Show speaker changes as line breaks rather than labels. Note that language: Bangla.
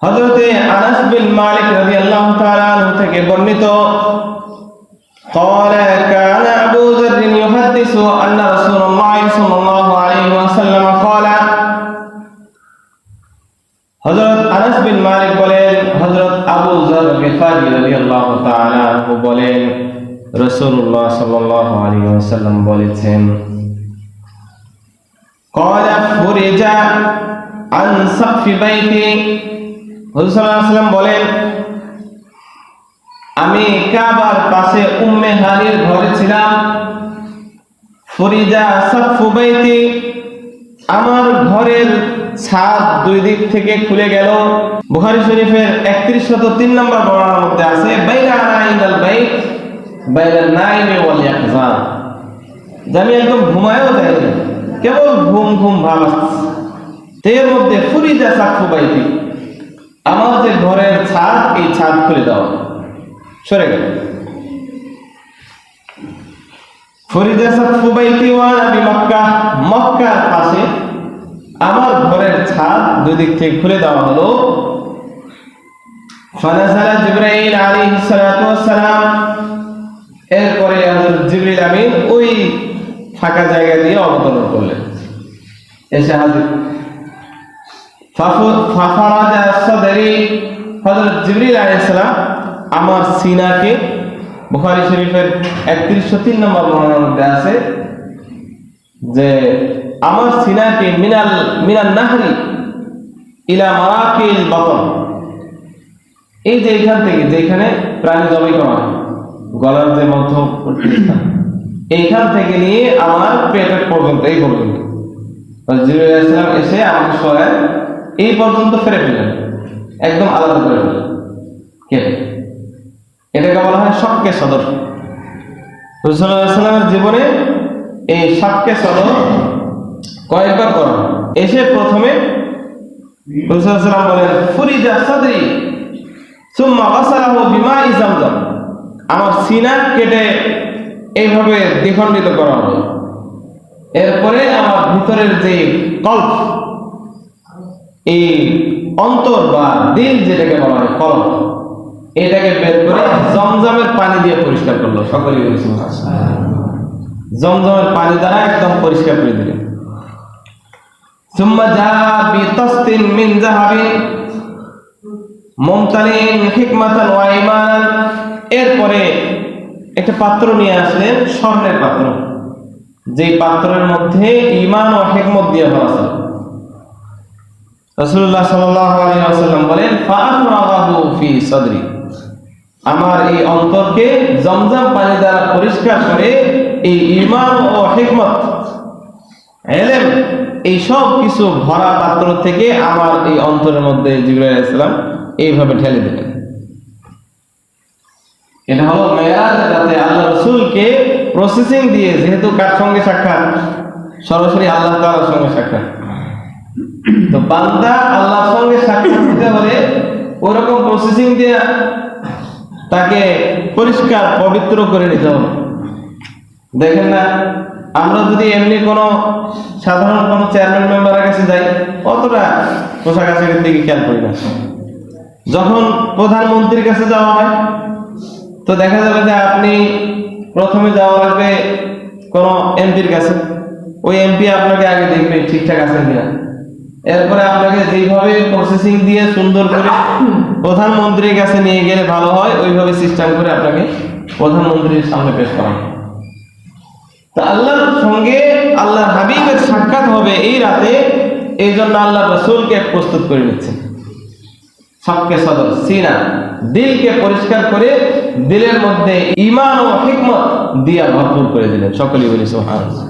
হযরতে আনাস বিন মালিক রাদিয়াল্লাহু তাআলা আনহু থেকে বর্ণিত قال كان أبو ذر يحدث أن رسول الله صلى الله عليه وسلم قال হযরত আনাস বিন মালিক বলেন হযরত আবু যর গিফারি রাদিয়াল্লাহু তাআলা আনহু বলেন রাসূলুল্লাহ সাল্লাল্লাহু আলাইহি ওয়াসাল্লাম বলেছেন قال فرج عن سقف بيتي হুজুর সাল্লাল্লাহু আলাইহি ওয়াসাল্লাম বলেন আমি কাবার পাশে উম্মে হানির ঘরে ছিলাম ফরিজা সাকফু বাইতি আমার ঘরের ছাদ দুই দিক থেকে খুলে গেল। বুখারী শরীফের 3103 নম্বর বর্ণনার মধ্যে আছে বাইনা নাইনাল বাইত বাইনা নাইমি ওয়াল ইয়াকজান, আমি একদম ঘুমায়ও যাইনি, কেবল ঘুম ঘুম ভাব আসছে। এর মধ্যে ফরিজা সাকফু বাইতি আমার যে ঘরের ছাদ, এই ছাদ খুলে দাও, সরে গেল। ফরিজা সাকফু বাইতি ওয়া নবী মক্কা, মক্কার পাশে আমার ঘরের ছাদ দুই দিক থেকে খুলে দেওয়া হলো। ফানাজালা জিবরাইল আলাইহিস সালাতু ওয়াস সালাম, এরপরে হযরত জিবরিল আমিন ওই ফাঁকা জায়গা দিয়ে অবতরণ করলেন, এসে হাজির। ফাফারাজা সাদরি, হযরত জিবরিল আলাইহিস সালাম আমার সিনাকে, বুখারী শরীফের 3103 নম্বর বর্ণনার মধ্যে আছে যে আমার সিনাকে মিনাল নাহরি ইলা মারাকিল বাতন, এই যে এখান থেকে যেখানে প্রাণী জবাই করা হয়, গলার যে মধ্যবর্তী স্থান, এইখান থেকে নিয়ে আমার পেটের পর্যন্ত, এই পর্যন্ত জিবরাইল আলাইহিস সালাম এসে আমাকে সরায় এই পর্যন্ত ফেরে ফেললেন, একদম আলাদা করে ফেললেন। এটাকে বলা হয় শক্কে সদর। রাসূলুল্লাহ সাল্লাল্লাহু আলাইহি ওয়াসাল্লামের জীবনে এই শক্কে সদর কয়েকবার করা। এসে প্রথমে রাসূলুল্লাহ সাল্লাল্লাহু আলাইহি ওয়াসাল্লাম বলেন ফুরিজা সাদরি সুম্মা গাসালাহু বিমাই জামজাম, আমার সিনা কেটে এইভাবে দ্বিখণ্ডিত করা হলো। এরপরে আমার ভিতরের যে কল্প, এই অন্তর বা দিল যেটাকে বলা হয় কলব, এটাকে বের করে জমজমের পানি দিয়ে পরিষ্কার করলো। সকলেই বলেছেন জমজমের পানি দ্বারা একদম পরিষ্কার করে দিলেন। সুম্মা জা বিতাসতিন মিন যাহাবিন মুমতালিন হিকমাতান ওয়া ঈমানান, এরপরে একটা পাত্র নিয়ে আসলেন, স্বর্ণের পাত্র, যে পাত্রের মধ্যে ঈমান ও হিকমত দিয়ে ভরা ছিল। রাসূলুল্লাহ সাল্লাল্লাহু আলাইহি ওয়াসাল্লাম বলেন ফাআফরাগাহু ফি সাদরি, আমার এই অন্তরকে জমজম পানি দ্বারা পরিষ্কার করে এই ঈমান ও হিকমত, ইলম, এই সব কিছু ভরা পাত্র থেকে আমার এই অন্তরের মধ্যে জিবরাইল আলাইহিস সালাম এইভাবে ঢেলে দিলেন। এটা হলো মেরাজ, যাতে আল্লাহ রাসূলকে প্রসেসিং দিয়ে, যেহেতু কার সঙ্গে সাক্ষাৎ, সরাসরি আল্লাহ তাআলার সঙ্গে সাক্ষাৎ, তো বান্দা আল্লাহর সঙ্গে সাক্ষাৎ দিতে হলে ওরকম প্রসেসিং দিয়ে তাকে পরিষ্কার পবিত্র করে নিতে হবে। দেখেন না, আমরা যদি এমনি কোনো সাধারণ কোনো চেয়ারম্যান মেম্বারের কাছে যাই, অতটা পোশাক আশাকের দিকে খেয়াল করি না। যখন প্রধানমন্ত্রীর কাছে যাওয়া হয়, তো দেখা যাবে যে আপনি প্রথমে যাওয়া লাগবে কোনো এমপির কাছে, ওই এমপি আপনাকে আগে দেখবে ঠিকঠাক আছেন কিনা, এরপরে আপনাকে যেইভাবে প্রসেসিং দিয়ে সুন্দর করে প্রধানমন্ত্রীর কাছে নিয়ে গেলে ভালো হয়, ওইভাবে সিস্টেম করে আপনাকে প্রধানমন্ত্রীর সামনে পেশ করা। তো আল্লাহর সঙ্গে আল্লাহর হাবিবের সাক্ষাৎ হবে এই রাতে, এই জন্য আল্লাহ রাসূলকে প্রস্তুত করে নিচ্ছেন। শক্কে সদর, সিনা, দিলকে পরিষ্কার করে দিলের মধ্যে ঈমান ও হিকমত দিয়া ভরপুর করে দিলেন। সকলেই বলি সুবহানাল্লাহ।